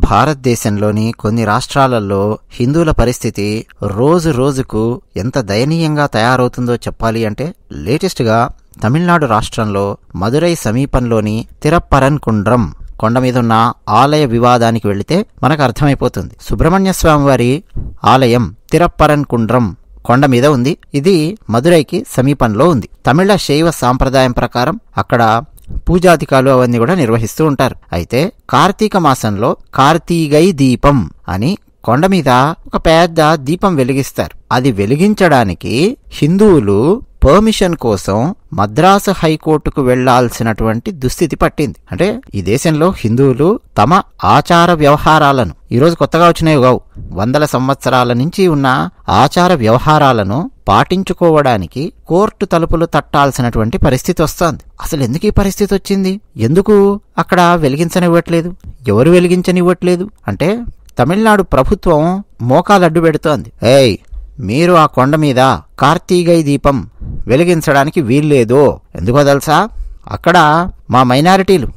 భారతదేశంలోని కొన్ని రాష్ట్రాలలో హిందువుల పరిస్థితి రోజు రోజుకు ఎంత దయనీయంగా తయారవుతుందో చెప్పాలి అంటే, లేటెస్ట్గా తమిళనాడు రాష్ట్రంలో మదురై సమీపంలోని తిరప్పరన్కుండ్రం కొండ మీదున్న ఆలయ వివాదానికి వెళితే మనకు అర్థమైపోతుంది. సుబ్రహ్మణ్య స్వామి వారి ఆలయం తిరప్పరన్కుండ్రం కొండ మీద ఉంది. ఇది మదురైకి సమీపంలో ఉంది. తమిళ శైవ సాంప్రదాయం ప్రకారం అక్కడ పూజాధికాలు అవన్నీ కూడా నిర్వహిస్తూ ఉంటారు. అయితే కార్తీక మాసంలో కార్తీగై దీపం అని కొండ మీద ఒక పెద్ద దీపం వెలిగిస్తారు. అది వెలిగించడానికి హిందువులు పర్మిషన్ కోసం మద్రాసు హైకోర్టుకు వెళ్లాల్సినటువంటి దుస్థితి పట్టింది. అంటే ఈ దేశంలో హిందువులు తమ ఆచార వ్యవహారాలను, ఈరోజు కొత్తగా వచ్చినవి కావు, వందల సంవత్సరాల నుంచి ఉన్న ఆచార వ్యవహారాలను పాటించుకోవడానికి కోర్టు తలుపులు తట్టాల్సినటువంటి పరిస్థితి వస్తోంది. అసలు ఎందుకు ఈ పరిస్థితి వచ్చింది? ఎందుకు అక్కడ వెలిగించనివ్వట్లేదు? ఎవరు వెలిగించనివ్వట్లేదు అంటే తమిళనాడు ప్రభుత్వం మోకాలడ్డు పెడుతోంది. మీరు ఆ కొండ మీద కార్తీగై దీపం వెలిగించడానికి వీల్లేదు. ఎందుకో తెలుసా? అక్కడ మా మైనారిటీలు,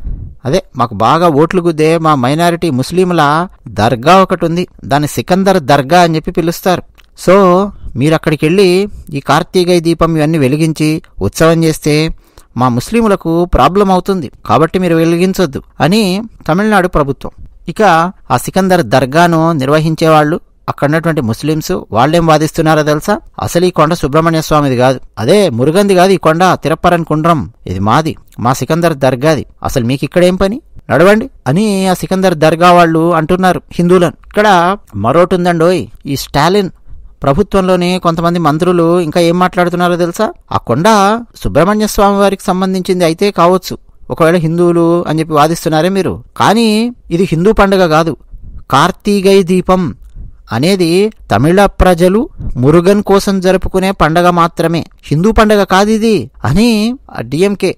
అదే మాకు బాగా ఓట్లు గుద్దే మా మైనారిటీ ముస్లింల దర్గా ఒకటి ఉంది. దాన్ని సికందర్ దర్గా అని చెప్పి పిలుస్తారు. సో మీరు అక్కడికి వెళ్ళి ఈ కార్తీగై దీపం ఇవన్నీ వెలిగించి ఉత్సవం చేస్తే మా ముస్లింలకు ప్రాబ్లం అవుతుంది, కాబట్టి మీరు వెలిగించొద్దు అని తమిళనాడు ప్రభుత్వం. ఇక ఆ సికందర్ దర్గాను నిర్వహించేవాళ్ళు అక్కడ ఉన్నటువంటి ముస్లింస్ వాళ్ళేం వాదిస్తున్నారో తెలుసా? అసలు ఈ కొండ సుబ్రహ్మణ్య స్వామిది కాదు, అదే మురుగంది కాదు, ఈ కొండ తిరప్పరన్కుండ్రం ఇది మాది, మా సికందర్ దర్గాది, అసలు మీకు ఇక్కడేం పని, నడవండి అని ఆ సికందర్ దర్గా వాళ్ళు అంటున్నారు హిందువులను. ఇక్కడ మరోటి ఉందండోయ్, ఈ స్టాలిన్ ప్రభుత్వంలోని కొంతమంది మంత్రులు ఇంకా ఏం మాట్లాడుతున్నారో తెలుసా? ఆ కొండ సుబ్రహ్మణ్య స్వామి వారికి సంబంధించింది అయితే కావచ్చు, ఒకవేళ హిందువులు అని చెప్పి వాదిస్తున్నారే మీరు, కానీ ఇది హిందూ పండుగ కాదు. కార్తీగై దీపం అనేది తమిళ ప్రజలు మురుగన్ కోసం జరుపుకునే పండగ మాత్రమే, హిందూ పండగ కాదు ఇది అని డిఎంకే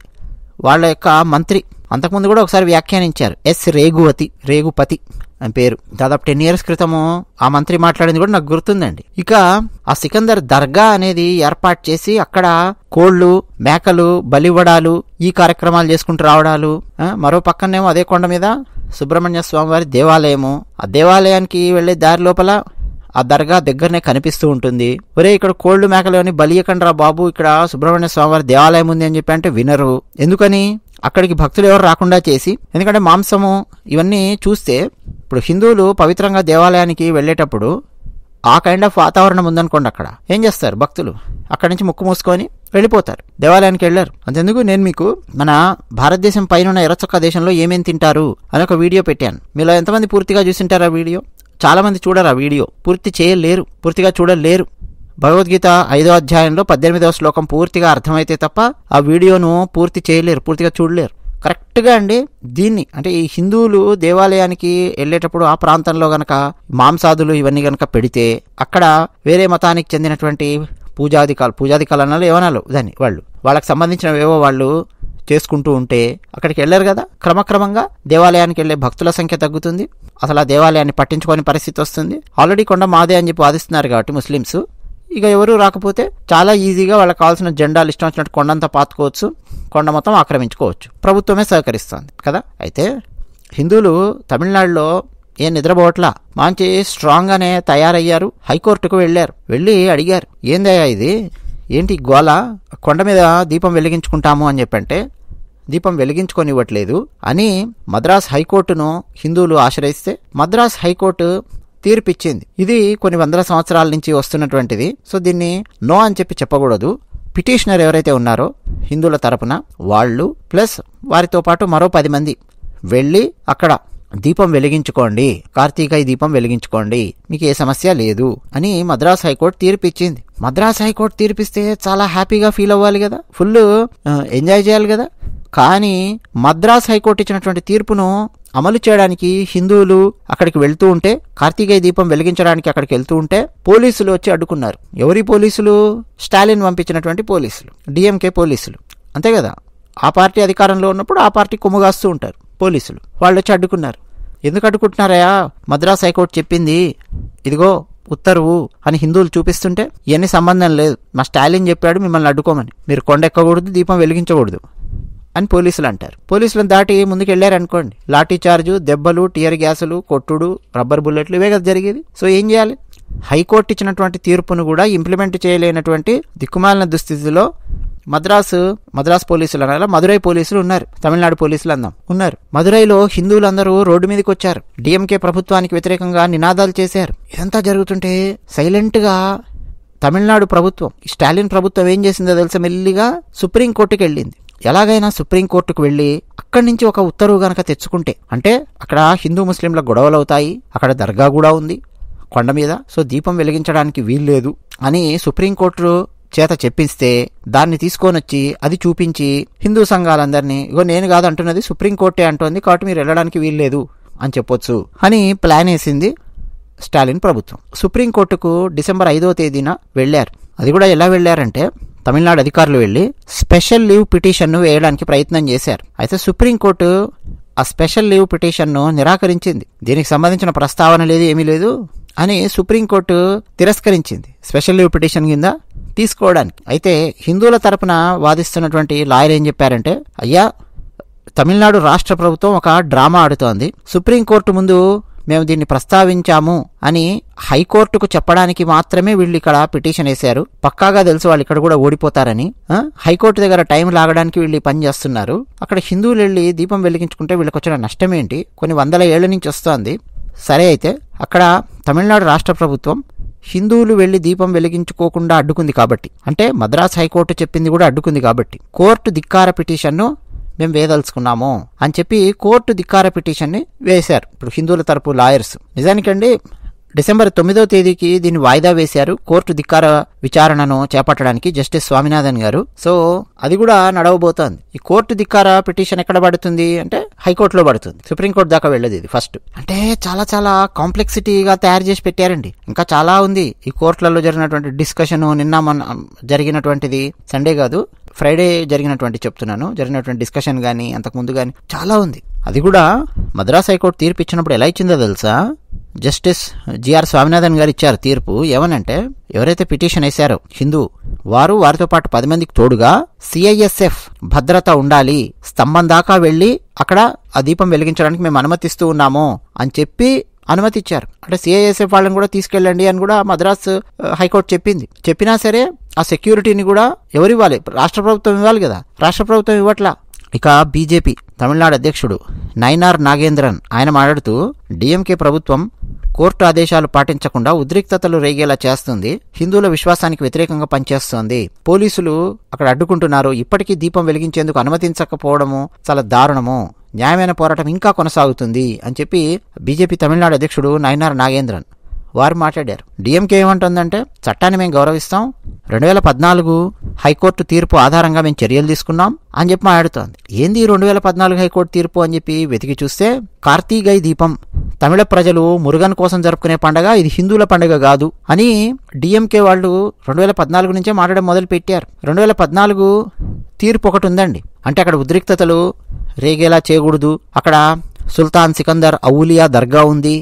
వాళ్ళ యొక్క మంత్రి అంతకుముందు కూడా ఒకసారి వ్యాఖ్యానించారు. రేగుపతి అని పేరు. దాదాపు 10 years క్రితము ఆ మంత్రి మాట్లాడింది కూడా నాకు గుర్తుందండి. ఇక ఆ సికందర్ దర్గా అనేది ఏర్పాటు చేసి అక్కడ కోళ్లు మేకలు బలివ్వడాలు ఈ కార్యక్రమాలు చేసుకుంటూ రావడాలు, మరో పక్కనేమో అదే కొండ మీద సుబ్రహ్మణ్య స్వామి వారి దేవాలయము, ఆ దేవాలయానికి వెళ్లే దారి లోపల ఆ దర్గా దగ్గరనే కనిపిస్తూ ఉంటుంది. ఒరే ఇక్కడ కోళ్లు మేకలు అని బలియకండ్రా బాబు, ఇక్కడ సుబ్రహ్మణ్య స్వామి వారి దేవాలయం ఉంది అని చెప్పి అంటే వినరు. ఎందుకని? అక్కడికి భక్తులు ఎవరు రాకుండా చేసి, ఎందుకంటే మాంసము ఇవన్నీ చూస్తే ఇప్పుడు హిందువులు పవిత్రంగా దేవాలయానికి వెళ్ళేటప్పుడు ఆ కైండ్ ఆఫ్ వాతావరణం ఉందనుకోండి, అక్కడ ఏం చేస్తారు భక్తులు? అక్కడి నుంచి ముక్కు మూసుకొని వెళ్ళిపోతారు, దేవాలయానికి వెళ్ళారు. అంతెందుకు, నేను మీకు మన భారతదేశం పైన ఉన్న ఎర్రచొక్క దేశంలో ఏమేం తింటారు అని ఒక వీడియో పెట్టాను. మీలో ఎంతమంది పూర్తిగా చూసింటారు ఆ వీడియో? చాలా మంది చూడరు ఆ వీడియో, పూర్తిగా చూడలేరు. భగవద్గీత 5వ అధ్యాయంలో 18వ శ్లోకం పూర్తిగా అర్థమైతే తప్ప ఆ వీడియోను పూర్తిగా చూడలేరు. కరెక్ట్గా అండి దీన్ని, అంటే ఈ హిందువులు దేవాలయానికి వెళ్ళేటప్పుడు ఆ ప్రాంతంలో గనక మాంసాదులు ఇవన్నీ గనక పెడితే అక్కడ వేరే మతానికి చెందినటువంటి పూజాధికాలు అనాలి ఏమనాలి దాన్ని, వాళ్ళకి సంబంధించినవేవో వాళ్ళు చేసుకుంటూ ఉంటే అక్కడికి వెళ్ళారు కదా, క్రమక్రమంగా దేవాలయానికి వెళ్ళే భక్తుల సంఖ్య తగ్గుతుంది. అసలు ఆ దేవాలయాన్ని పట్టించుకోని పరిస్థితి వస్తుంది. ఆల్రెడీ కొండ మాదే అని చెప్పి వాదిస్తున్నారు కాబట్టి ముస్లిమ్స్, ఇక ఎవరు రాకపోతే చాలా ఈజీగా వాళ్ళకి కావాల్సిన జెండాలు ఇష్టం వచ్చినట్టు కొండంతా పాతుకోవచ్చు, కొండ మొత్తం ఆక్రమించుకోవచ్చు. ప్రభుత్వమే సహకరిస్తుంది కదా. అయితే హిందువులు తమిళనాడులో ఏం నిద్రపోవట్లా, మంచి స్ట్రాంగ్ గానే తయారయ్యారు. హైకోర్టుకు వెళ్ళి అడిగారు, ఏందయ్యా ఇది, ఏంటి గోల, కొండ మీద దీపం వెలిగించుకుంటాము అని చెప్పంటే దీపం వెలిగించుకొనివ్వట్లేదు అని మద్రాస్ హైకోర్టును హిందువులు ఆశ్రయిస్తే మద్రాస్ హైకోర్టు తీర్పిచ్చింది. ఇది కొన్ని వందల సంవత్సరాల నుంచి వస్తున్నటువంటిది, సో దీన్ని నో అని చెప్పకూడదు. పిటిషనర్ ఎవరైతే ఉన్నారో హిందువుల తరపున వాళ్ళు ప్లస్ వారితో పాటు మరో 10 మంది వెళ్ళి అక్కడ దీపం వెలిగించుకోండి, కార్తీకై దీపం వెలిగించుకోండి, మీకు ఏ సమస్య లేదు అని మద్రాస్ హైకోర్టు తీర్పిచ్చింది. మద్రాస్ హైకోర్టు తీర్పిస్తే చాలా హ్యాపీగా ఫీల్ అవ్వాలి కదా, ఫుల్ ఎంజాయ్ చేయాలి కదా. కానీ మద్రాస్ హైకోర్టు ఇచ్చినటువంటి తీర్పును అమలు చేయడానికి హిందువులు అక్కడికి వెళ్తూ ఉంటే, కార్తీకై దీపం వెలిగించడానికి అక్కడికి వెళ్తూ ఉంటే పోలీసులు వచ్చి అడ్డుకున్నారు. ఎవరి పోలీసులు? స్టాలిన్ పంపించినటువంటి పోలీసులు, డిఎంకే పోలీసులు, అంతే కదా. ఆ పార్టీ అధికారంలో ఉన్నప్పుడు ఆ పార్టీ కొమ్ముగాస్తూ ఉంటారు పోలీసులు. వాళ్ళు వచ్చి అడ్డుకున్నారు. ఎందుకు అడ్డుకుంటున్నారయా? మద్రాస్ హైకోర్టు చెప్పింది ఇదిగో ఉత్తర్వు అని హిందువులు చూపిస్తుంటే ఇవన్నీ సంబంధం లేదు, మా స్టాలిన్ చెప్పాడు మిమ్మల్ని అడ్డుకోమని, మీరు కొండ ఎక్కకూడదు, దీపం వెలిగించకూడదు అని పోలీసులు అంటారు. పోలీసులను దాటి ముందుకు వెళ్ళారనుకోండి, లాఠీ చార్జు, దెబ్బలు, టియర్ గ్యాసులు, కొట్టుడు, రబ్బర్ బుల్లెట్లు, ఇవే కదా జరిగేది. సో ఏం చేయాలి? హైకోర్టు ఇచ్చినటువంటి తీర్పును కూడా ఇంప్లిమెంట్ చేయలేనటువంటి దిక్కుమాలిన దుస్థితిలో మద్రాస్ పోలీసులు అనాల, మదురై పోలీసులు ఉన్నారు, తమిళనాడు పోలీసులు ఉన్నారు. మదురైలో హిందువులందరూ రోడ్డు మీదకి వచ్చారు, డిఎంకే ప్రభుత్వానికి వ్యతిరేకంగా నినాదాలు చేశారు. ఇదంతా జరుగుతుంటే సైలెంట్ గా తమిళనాడు ప్రభుత్వం, స్టాలిన్ ప్రభుత్వం ఏం చేసిందో తెలుసా? మెల్లిగా సుప్రీంకోర్టుకి వెళ్ళింది. ఎలాగైనా సుప్రీంకోర్టుకు వెళ్ళి అక్కడి నుంచి ఒక ఉత్తర్వు గనక తెచ్చుకుంటే, అంటే అక్కడ హిందూ ముస్లింల గొడవలు అవుతాయి, అక్కడ దర్గా కూడా ఉంది కొండ మీద, సో దీపం వెలిగించడానికి వీల్లేదు అని సుప్రీంకోర్టు చేత చెప్పిస్తే దాన్ని తీసుకొని వచ్చి అది చూపించి హిందూ సంఘాలందరినీ, ఇగో నేను కాదు అంటున్నది, సుప్రీంకోర్టే అంటోంది, కాబట్టి మీరు వెళ్ళడానికి వీల్లేదు అని చెప్పొచ్చు అని ప్లాన్ వేసింది స్టాలిన్ ప్రభుత్వం. సుప్రీంకోర్టుకు డిసెంబర్ 5వ తేదీన వెళ్లారు. అది కూడా ఎలా వెళ్లారంటే, తమిళనాడు అధికారులు వెళ్లి స్పెషల్ లీవ్ పిటిషన్ను వేయడానికి ప్రయత్నం చేశారు. అయితే సుప్రీంకోర్టు ఆ స్పెషల్ లీవ్ పిటిషన్ను నిరాకరించింది. దీనికి సంబంధించిన ప్రస్తావన లేదు, ఏమీ లేదు అని సుప్రీంకోర్టు తిరస్కరించింది స్పెషల్ లీవ్ పిటిషన్ కింద తీసుకోవడానికి. అయితే హిందువుల తరపున వాదిస్తున్నటువంటి లాయర్ ఏం చెప్పారంటే, అయ్యా తమిళనాడు రాష్ట్ర ప్రభుత్వం ఒక డ్రామా ఆడుతోంది, సుప్రీంకోర్టు ముందు మేము దీన్ని ప్రస్తావించాము అని హైకోర్టుకు చెప్పడానికి మాత్రమే వీళ్ళు ఇక్కడ పిటిషన్ వేశారు, పక్కాగా తెలుసు వాళ్ళు ఇక్కడ కూడా ఓడిపోతారని. హైకోర్టు దగ్గర టైం లాగడానికి వీళ్ళు పని చేస్తున్నారు. అక్కడ హిందువులు వెళ్ళి దీపం వెలిగించుకుంటే వీళ్ళకి వచ్చిన నష్టం ఏంటి? కొన్ని వందల ఏళ్ల నుంచి వస్తోంది. సరే, అయితే అక్కడ తమిళనాడు రాష్ట్ర ప్రభుత్వం హిందువులు వెళ్లి దీపం వెలిగించుకోకుండా అడ్డుకుంది కాబట్టి, అంటే మద్రాస్ హైకోర్టు చెప్పింది కూడా అడ్డుకుంది కాబట్టి, కోర్టు ధిక్కార పిటిషన్ను మేము వేయదలుచుకున్నాము అని చెప్పి కోర్టు ధిక్కార పిటిషన్ని వేశారు ఇప్పుడు హిందువుల తరపు లాయర్స్. నిజానికండి డిసెంబర్ 9వ తేదీకి దీన్ని వాయిదా వేశారు కోర్టు ధిక్కార విచారణను చేపట్టడానికి జస్టిస్ స్వామినాథన్ గారు. సో అది కూడా నడవబోతోంది. ఈ కోర్టు ధిక్కార పిటిషన్ ఎక్కడ పడుతుంది అంటే హైకోర్టులో పడుతుంది, సుప్రీంకోర్టు దాకా వెళ్ళదు ఇది. ఫస్ట్ అంటే చాలా చాలా కాంప్లెక్సిటీగా తయారు చేసి పెట్టారండి. ఇంకా చాలా ఉంది ఈ కోర్టులలో జరిగినటువంటి డిస్కషన్. నిన్న మన జరిగినటువంటిది, సండే కాదు ఫ్రైడే జరిగినటువంటి డిస్కషన్ కానీ అంతకుముందు కానీ చాలా ఉంది. అది కూడా మద్రాస్ హైకోర్టు తీర్పు ఇచ్చినప్పుడు ఎలా ఇచ్చిందో తెలుసా? జస్టిస్ జిఆర్ స్వామినాథన్ గారు ఇచ్చారు తీర్పు. ఏమనంటే, ఎవరైతే పిటిషన్ వేశారో హిందూ వారితో పాటు 10 మందికి తోడుగా సిఐఎస్ఎఫ్ భద్రత ఉండాలి, స్తంభం దాకా వెళ్లి అక్కడ ఆ దీపం వెలిగించడానికి మేము అనుమతిస్తూ ఉన్నాము అని చెప్పి అనుమతి ఇచ్చారు. అంటే సిఐఎస్ఎఫ్ వాళ్ళని కూడా తీసుకెళ్ళండి అని కూడా మద్రాస్ హైకోర్టు చెప్పింది. చెప్పినా సరే ఆ సెక్యూరిటీని కూడా ఎవరు ఇవ్వాలి? రాష్ట్ర ప్రభుత్వం ఇవ్వాలి కదా, రాష్ట్ర ప్రభుత్వం ఇవ్వట్లా. ఇక బీజేపీ తమిళనాడు అధ్యక్షుడు నైనార్ నాగేంద్రన్ ఆయన మాట్లాడుతూ, డిఎంకే ప్రభుత్వం కోర్టు ఆదేశాలు పాటించకుండా ఉద్రిక్తతలు రేగేలా చేస్తుంది, హిందువుల విశ్వాసానికి వ్యతిరేకంగా పనిచేస్తోంది, పోలీసులు అక్కడ అడ్డుకుంటున్నారు, ఇప్పటికీ దీపం వెలిగించేందుకు అనుమతించకపోవడము చాలా దారుణము, న్యాయమైన పోరాటం ఇంకా కొనసాగుతుంది అని చెప్పి బీజేపీ తమిళనాడు అధ్యక్షుడు నైనార్ నాగేంద్రన్ వారు మాట్లాడారు. డిఎంకే ఏమంటుందంటే, చట్టాన్ని మేము గౌరవిస్తాం, 2014 హైకోర్టు తీర్పు ఆధారంగా మేము చర్యలు తీసుకున్నాం అని చెప్పి మాట్లాడుతోంది. ఏంది 2014 హైకోర్టు తీర్పు అని చెప్పి వెతికి చూస్తే, కార్తీగై దీపం తమిళ ప్రజలు మురుగన్ కోసం జరుపుకునే పండగ, ఇది హిందువుల పండుగ కాదు అని డిఎంకే వాళ్ళు 2014 నుంచే మాట్లాడడం మొదలు పెట్టారు. 2014 తీర్పు ఒకటి ఉందండి, అంటే అక్కడ ఉద్రిక్తతలు రేగేలా చేయకూడదు, అక్కడ సుల్తాన్ సికందర్ ఔలియా దర్గా ఉంది,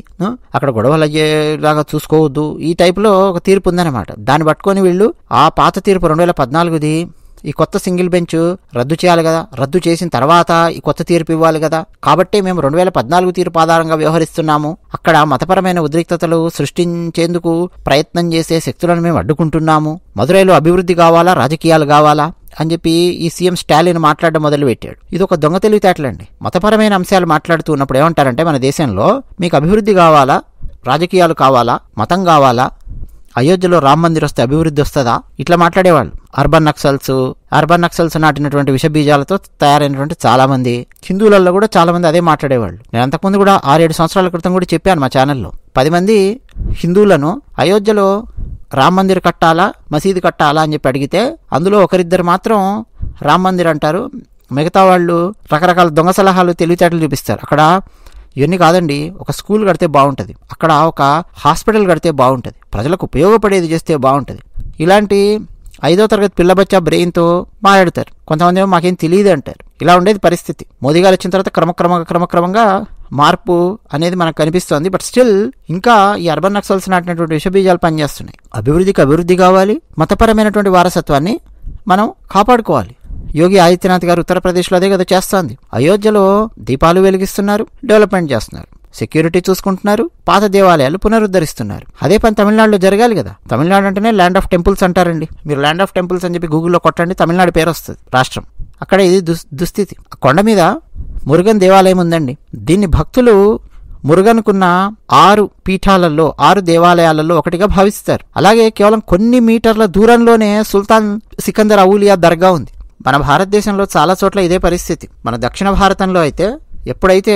అక్కడ గొడవలు అయ్యేలాగా చూసుకోవద్దు, ఈ టైపులో ఒక తీర్పు ఉందన్నమాట. దాన్ని పట్టుకొని వీళ్ళు ఆ పాత తీర్పు 2014ది ఈ కొత్త సింగిల్ బెంచ్ రద్దు చేయాలి కదా, రద్దు చేసిన తర్వాత ఈ కొత్త తీర్పు ఇవ్వాలి కదా, కాబట్టి మేము 2014 తీర్పు ఆధారంగా వ్యవహరిస్తున్నాము, అక్కడ మతపరమైన ఉద్రిక్తతలు సృష్టించేందుకు ప్రయత్నం చేసే శక్తులను మేము అడ్డుకుంటున్నాము, మదురైలో అభివృద్ధి కావాలా, రాజకీయాలు కావాలా అని చెప్పి ఈ సీఎం స్టాలిన్ మాట్లాడడం మొదలు పెట్టాడు. ఇది ఒక దొంగ తెలివితేటలండి. మతపరమైన అంశాలు మాట్లాడుతూ ఉన్నప్పుడు ఏమంటారంటే, మన దేశంలో మీకు అభివృద్ధి కావాలా, రాజకీయాలు కావాలా, మతం కావాలా, అయోధ్యలో రామ మందిర్ వస్తే అభివృద్ధి వస్తుందా, ఇట్లా మాట్లాడేవాళ్ళు. అర్బన్ నక్సల్స్ నాటినటువంటి విషబీజాలతో తయారైనటువంటి చాలా మంది హిందువులలో కూడా చాలా మంది అదే మాట్లాడేవాళ్ళు. నేను అంతకుముందు కూడా 6-7 సంవత్సరాల క్రితం కూడా చెప్పాను మా ఛానల్లో. 10 మంది హిందువులను అయోధ్యలో రామ మందిర్ కట్టాలా, మసీదు కట్టాలా అని చెప్పి అడిగితే అందులో ఒకరిద్దరు మాత్రం రామ మందిర్ అంటారు, మిగతా వాళ్ళు రకరకాల దొంగ సలహాలు తెలివితేటలు చూపిస్తారు. అక్కడ ఇవన్నీ కాదండి, ఒక స్కూల్ కడితే బాగుంటుంది, అక్కడ ఒక హాస్పిటల్ కడితే బాగుంటుంది, ప్రజలకు ఉపయోగపడేది చేస్తే బాగుంటుంది, ఇలాంటి 5వ తరగతి పిల్లబచ్చా బ్రెయిన్తో మాట్లాడతారు. కొంతమంది ఏమో మాకేం తెలియదు అంటారు. ఇలా ఉండేది పరిస్థితి. మోదీ గారు వచ్చిన తర్వాత క్రమక్రమంగా మార్పు అనేది మనకు కనిపిస్తోంది. బట్ స్టిల్ ఇంకా ఈ అర్బన్ నక్సల్స్ నాటినటువంటి విషబీజాలు పనిచేస్తున్నాయి. అభివృద్ధి కావాలి, మతపరమైనటువంటి వారసత్వాన్ని మనం కాపాడుకోవాలి. యోగి ఆదిత్యనాథ్ గారు ఉత్తరప్రదేశ్లో అదే కదా చేస్తోంది. అయోధ్యలో దీపాలు వెలిగిస్తున్నారు, డెవలప్మెంట్ చేస్తున్నారు, సెక్యూరిటీ చూసుకుంటున్నారు, పాత దేవాలయాలు పునరుద్ధరిస్తున్నారు. అదే పని తమిళనాడులో జరగాలి కదా. తమిళనాడు అంటేనే ల్యాండ్ ఆఫ్ టెంపుల్స్ అంటారండి. మీరు ల్యాండ్ ఆఫ్ టెంపుల్స్ అని చెప్పి గూగుల్లో కొట్టండి, తమిళనాడు పేరు వస్తుంది రాష్ట్రం. అక్కడ ఇది దుస్థితి. కొండ మీద మురుగన్ దేవాలయం ఉందండి. దీన్ని భక్తులు మురుగన్కున్న 6 పీఠాలలో 6 దేవాలయాలలో ఒకటిగా భావిస్తారు. అలాగే కేవలం కొన్ని మీటర్ల దూరంలోనే సుల్తాన్ సికందర్ ఔలియా దర్గా ఉంది. మన భారతదేశంలో చాలా చోట్ల ఇదే పరిస్థితి. మన దక్షిణ భారతంలో అయితే ఎప్పుడైతే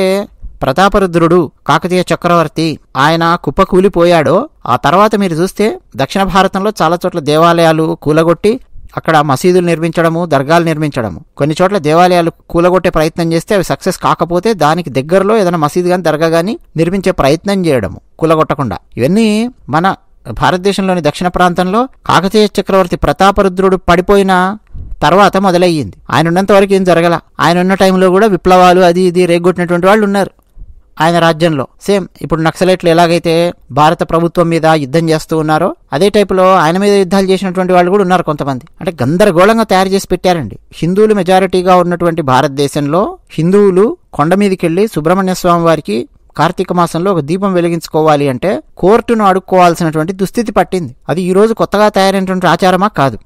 ప్రతాపరుద్రుడు కాకతీయ చక్రవర్తి ఆయన కుప్పకూలిపోయాడో ఆ తర్వాత మీరు చూస్తే దక్షిణ భారతంలో చాలా చోట్ల దేవాలయాలు కూలగొట్టి అక్కడ మసీదులు నిర్మించడము, దర్గాలు నిర్మించడము. కొన్ని చోట్ల దేవాలయాలు కూలగొట్టే ప్రయత్నం చేస్తే అవి సక్సెస్ కాకపోతే దానికి దగ్గరలో ఏదైనా మసీదు కానీ దర్గా కానీ నిర్మించే ప్రయత్నం చేయడము కూలగొట్టకుండా. ఇవన్నీ మన భారతదేశంలోని దక్షిణ ప్రాంతంలో కాకతీయ చక్రవర్తి ప్రతాపరుద్రుడు పడిపోయిన తర్వాత మొదలయ్యింది. ఆయన ఉన్నంత వరకు ఏం జరగల. ఆయన ఉన్న టైంలో కూడా విప్లవాలు అది ఇది రేగొట్టినటువంటి వాళ్ళు ఉన్నారు ఆయన రాజ్యంలో. సేమ్ ఇప్పుడు నక్సలైట్లు ఎలాగైతే భారత ప్రభుత్వం మీద యుద్ధం చేస్తూ ఉన్నారో అదే టైపులో ఆయన మీద యుద్ధాలు చేసినటువంటి వాళ్ళు కూడా ఉన్నారు కొంతమంది. అంటే గందరగోళంగా తయారు చేసి పెట్టారండి. హిందువులు మెజారిటీగా ఉన్నటువంటి భారతదేశంలో హిందువులు కొండ మీదకి వెళ్లి సుబ్రహ్మణ్య స్వామి వారికి కార్తీక మాసంలో ఒక దీపం వెలిగించుకోవాలి అంటే కోర్టును అడుక్కోవాల్సినటువంటి దుస్థితి పట్టింది. అది ఈ రోజు కొత్తగా తయారైనటువంటి ఆచారమా కాదు,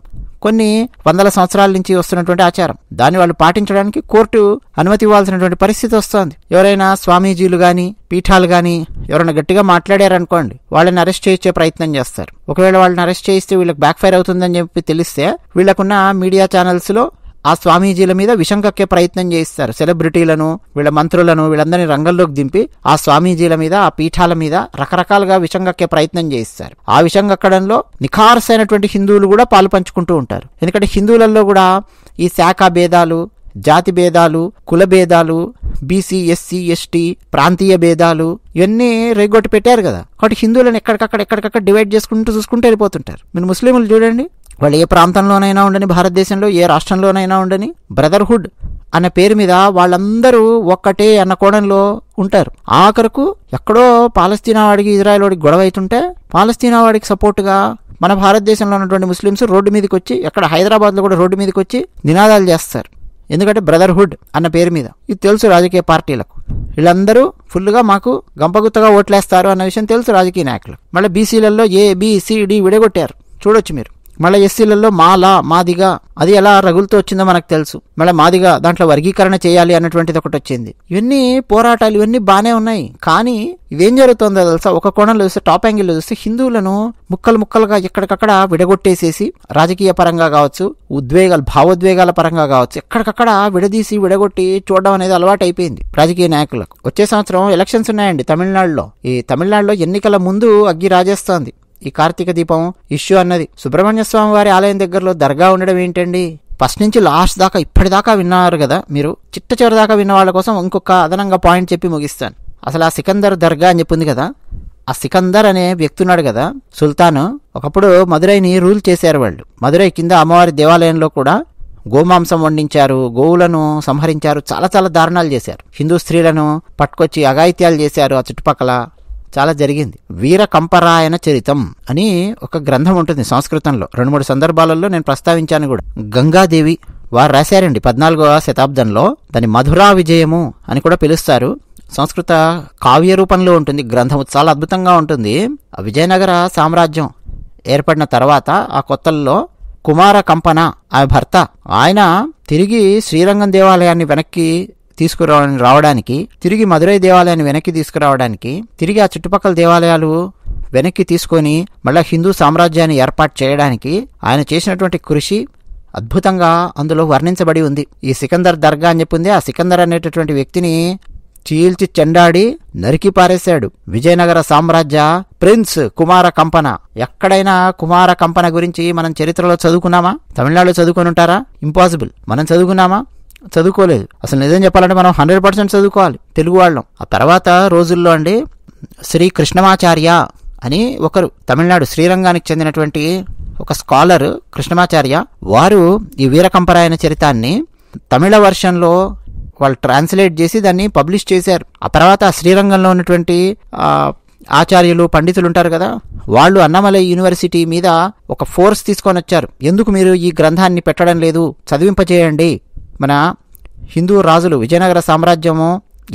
కొన్ని వందల సంవత్సరాల నుంచి వస్తున్నటువంటి ఆచారం. దాన్ని వాళ్ళు పాటించడానికి కోర్టు అనుమతి ఇవ్వాల్సినటువంటి పరిస్థితి వస్తోంది. ఎవరైనా స్వామీజీలు గాని పీఠాలు గాని ఎవరైనా గట్టిగా మాట్లాడారనుకోండి, వాళ్ళని అరెస్ట్ చేయించే ప్రయత్నం చేస్తారు. ఒకవేళ వాళ్ళని అరెస్ట్ చేయిస్తే వీళ్ళకి బ్యాక్ ఫైర్ అవుతుందని చెప్పి తెలిస్తే వీళ్ళకున్న మీడియా ఛానల్స్ లో ఆ స్వామీజీల మీద విషం కక్కే ప్రయత్నం చేయిస్తారు. సెలబ్రిటీలను, వీళ్ళ మంత్రులను వీళ్ళందరినీ రంగంలోకి దింపి ఆ స్వామీజీల మీద, ఆ పీఠాల మీద రకరకాలుగా విషం కక్కే ప్రయత్నం చేయిస్తారు. ఆ విషం కక్కడంలో నిఖార్సైనటువంటి హిందువులు కూడా పాలు పంచుకుంటూ ఉంటారు. ఎందుకంటే హిందువులలో కూడా ఈ శాఖ భేదాలు, జాతి భేదాలు, కుల భేదాలు, బీసీ, ఎస్సీ, ఎస్టీ, ప్రాంతీయ భేదాలు ఇవన్నీ రేగొట్టి పెట్టారు కదా. కాబట్టి హిందువులను ఎక్కడికక్కడ డివైడ్ చూసుకుంటూ వెళ్ళిపోతుంటారు. మీరు ముస్లింలు చూడండి, వాళ్ళు ఏ ప్రాంతంలోనైనా ఉండని, భారతదేశంలో ఏ రాష్ట్రంలోనైనా ఉండని, బ్రదర్హుడ్ అన్న పేరు మీద వాళ్ళందరూ ఒక్కటే అన్న కోణంలో ఉంటారు. ఆఖరకు ఎక్కడో పాలస్తీనా వాడికి ఇజ్రాయెల్ వాడికి గొడవ అవుతుంటే పాలస్తీనా వాడికి సపోర్టుగా మన భారతదేశంలో ఉన్నటువంటి ముస్లిమ్స్ రోడ్డు మీదకి వచ్చి, ఎక్కడ హైదరాబాద్లో కూడా రోడ్డు మీదకి వచ్చి నినాదాలు చేస్తారు. ఎందుకంటే బ్రదర్హుడ్ అన్న పేరు మీద. ఇది తెలుసు రాజకీయ పార్టీలకు. వీళ్ళందరూ ఫుల్గా మాకు గంపగుత్తగా ఓట్లేస్తారు అన్న విషయం తెలుసు రాజకీయ నాయకులకు. మళ్ళీ బీసీలలో ABCD విడగొట్టారు చూడొచ్చు మీరు. మళ్ళీ ఎస్సీలలో మాదిగా అది ఎలా రగులుతూ వచ్చిందో మనకు తెలుసు. మళ్ళీ మాదిగా దాంట్లో వర్గీకరణ చేయాలి అన్నటువంటిది ఒకటి వచ్చింది. ఇవన్నీ పోరాటాలు, ఇవన్నీ బాగానే ఉన్నాయి. కానీ ఇదేం జరుగుతుందో తెలుసా, ఒక కోణంలో చూస్తే, టాప్ యాంగిల్లో చూస్తే హిందువులను ముక్కలుగా ఎక్కడికక్కడ విడగొట్టేసేసి రాజకీయ పరంగా కావచ్చు, భావోద్వేగాల పరంగా కావచ్చు, ఎక్కడికక్కడ విడగొట్టి చూడడం అనేది అలవాటు అయిపోయింది రాజకీయ నాయకులకు. వచ్చే సంవత్సరం ఎలక్షన్స్ ఉన్నాయండి తమిళనాడులో. ఈ తమిళనాడులో ఎన్నికల ముందు అగ్గి రాజేస్తోంది ఈ కార్తీక దీపం ఇష్యూ అన్నది. సుబ్రహ్మణ్య స్వామి వారి ఆలయం దగ్గరలో దర్గా ఉండడం ఏంటండి? ఫస్ట్ నుంచి లాస్ట్ దాకా ఇప్పటిదాకా విన్నారు కదా మీరు. చివరి దాకా విన్న వాళ్ళ కోసం ఇంకొక అదనంగా పాయింట్ చెప్పి ముగిస్తాను. అసలు ఆ సికందర్ దర్గా అని చెప్పింది కదా, ఆ సికందర్ అనే వ్యక్తి ఉన్నాడు కదా సుల్తాను, ఒకప్పుడు మదురైని రూల్ చేశారు వాళ్ళు. మదురై కింద అమ్మవారి దేవాలయంలో కూడా గోమాంసం వండించారు, గోవులను సంహరించారు, చాలా చాలా దారుణాలు చేశారు. హిందూ స్త్రీలను పట్టుకొచ్చి అఘాయిత్యాలు చేశారు. ఆ చుట్టుపక్కల చాలా జరిగింది. వీర కంపరాయణ చరితం అని ఒక గ్రంథం ఉంటుంది సంస్కృతంలో. 2-3 సందర్భాలలో నేను ప్రస్తావించాను కూడా. గంగాదేవి వారు రాశారండి 14వ శతాబ్దంలో. దాని మధురా విజయము అని కూడా పిలుస్తారు. సంస్కృత కావ్య రూపంలో ఉంటుంది గ్రంథం. చాలా అద్భుతంగా ఉంటుంది. ఆ విజయనగర సామ్రాజ్యం ఏర్పడిన తర్వాత ఆ కొత్తల్లో కుమార కంపన ఆమె భర్త, ఆయన తిరిగి శ్రీరంగం దేవాలయాన్ని వెనక్కి రావడానికి, తిరిగి మదురై దేవాలయాన్ని వెనక్కి తీసుకురావడానికి, తిరిగి ఆ చుట్టుపక్కల దేవాలయాలు వెనక్కి తీసుకొని మళ్ళా హిందూ సామ్రాజ్యాన్ని ఏర్పాటు చేయడానికి ఆయన చేసినటువంటి కృషి అద్భుతంగా అందులో వర్ణించబడి ఉంది. ఈ సికందర్ దర్గా అని చెప్పింది. ఆ సికందర్ అనేటటువంటి వ్యక్తిని చీల్చి చెండాడి నరికి పారేశాడు విజయనగర సామ్రాజ్య ప్రిన్స్ కుమార కంపన. ఎక్కడైనా కుమార కంపన గురించి మనం చరిత్రలో చదువుకున్నామా? తమిళనాడులో చదువుకొని ఉంటారా? ఇంపాసిబుల్. మనం చదువుకున్నామా? చదువుకోలేదు. అసలు నిజం చెప్పాలంటే మనం 100% చదువుకోవాలి తెలుగు వాళ్ళం. ఆ తర్వాత రోజుల్లో అండి శ్రీ కృష్ణమాచార్య అని ఒకరు తమిళనాడు శ్రీరంగానికి చెందినటువంటి ఒక స్కాలర్ కృష్ణమాచార్య, వారు ఈ వీరకంపరాయణ చరితాన్ని తమిళ వర్షన్లో వాళ్ళు ట్రాన్స్లేట్ చేసి దాన్ని పబ్లిష్ చేశారు. ఆ తర్వాత శ్రీరంగంలో ఉన్నటువంటి ఆచార్యులు పండితులు ఉంటారు కదా, వాళ్ళు అన్నామలై యూనివర్సిటీ మీద ఒక ఫోర్స్ తీసుకొని వచ్చారు. ఎందుకు మీరు ఈ గ్రంథాన్ని పెట్టడం లేదు, చదివింపచేయండి, మన హిందూ రాజులు విజయనగర సామ్రాజ్యము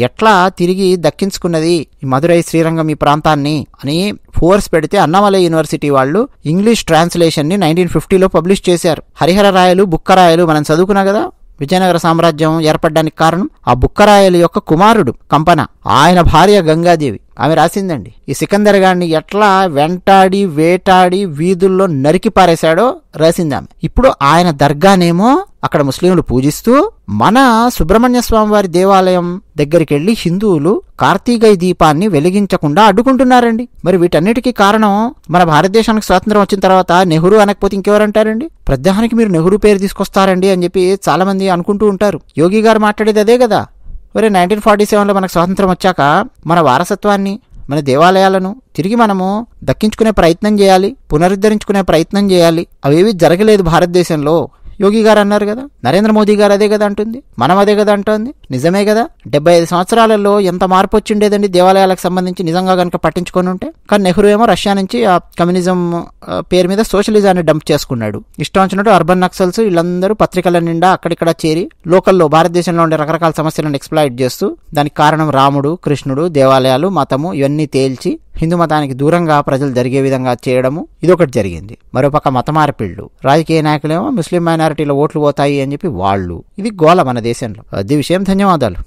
ఎట్లా తిరిగి దక్కించుకున్నది ఈ మదురై శ్రీరంగం ఈ ప్రాంతాన్ని అని ఫోర్స్ పెడితే అన్నామలై యూనివర్సిటీ వాళ్ళు ఇంగ్లీష్ ట్రాన్స్లేషన్ని 1950లో పబ్లిష్ చేశారు. హరిహర రాయలు, బుక్కరాయలు మనం చదువుకున్నా కదా, విజయనగర సామ్రాజ్యం ఏర్పడడానికి కారణం ఆ బుక్కరాయల యొక్క కుమారుడు కంపన, ఆయన భార్య గంగాదేవి, ఆమె రాసిందండి. ఈ సికందర్ గారిని ఎట్లా వెంటాడి వేటాడి వీధుల్లో నరికి పారేశాడో రాసింది ఆమె. ఇప్పుడు ఆయన దర్గానేమో అక్కడ ముస్లింలు పూజిస్తూ మన సుబ్రహ్మణ్య స్వామి వారి దేవాలయం దగ్గరికి వెళ్లి హిందువులు కార్తీకై దీపాన్ని వెలిగించకుండా అడ్డుకుంటున్నారండి. మరి వీటన్నిటికీ కారణం మన భారతదేశానికి స్వాతంత్రం వచ్చిన తర్వాత నెహ్రూ అనకపోతే ఇంకెవరంటారండి? ప్రధానికి మీరు నెహ్రూ పేరు తీసుకొస్తారండి అని చెప్పి చాలా మంది అనుకుంటూ ఉంటారు. యోగి గారు మాట్లాడేది అదే కదా. మరి 1947లో మనకు స్వాతంత్రం వచ్చాక మన వారసత్వాన్ని, మన దేవాలయాలను తిరిగి మనము దక్కించుకునే ప్రయత్నం చేయాలి, పునరుద్ధరించుకునే ప్రయత్నం చేయాలి. అవేవి జరగలేదు భారతదేశంలో. యోగి గారు అన్నారు కదా, నరేంద్ర మోదీ గారు అదే కదా అంటుంది, మనం అదే కదా అంటుంది. నిజమే కదా. 75 సంవత్సరాలలో ఎంత మార్పు వచ్చిండేదండి దేవాలయాలకు సంబంధించి నిజంగా కనుక పట్టించుకొని ఉంటే. కానీ నెహ్రూ ఏమో రష్యా నుంచి ఆ కమ్యూనిజం పేరు మీద సోషలిజాన్ని డంప్ చేసుకున్నాడు. ఇష్టం వచ్చినట్టు అర్బన్ నక్సల్స్ వీళ్ళందరూ పత్రికల నిండా అక్కడిక్కడ చేరి లోకల్లో భారతదేశంలో ఉండే రకరకాల సమస్యలను ఎక్స్ప్లాయిట్ చేస్తూ దానికి కారణం రాముడు, కృష్ణుడు, దేవాలయాలు, మతము ఇవన్నీ తేల్చి హిందూ మతానికి దూరంగా ప్రజలు జరిగే విధంగా చేయడము ఇదొకటి జరిగింది. మరోపక్క మత మార్పిళ్లు, రాజకీయ నాయకులేమో ముస్లిం మైనారిటీలో ఓట్లు పోతాయి అని చెప్పి వాళ్ళు, ఇది గోల మన దేశంలో. అది విషయం. ధన్యవాదాలు.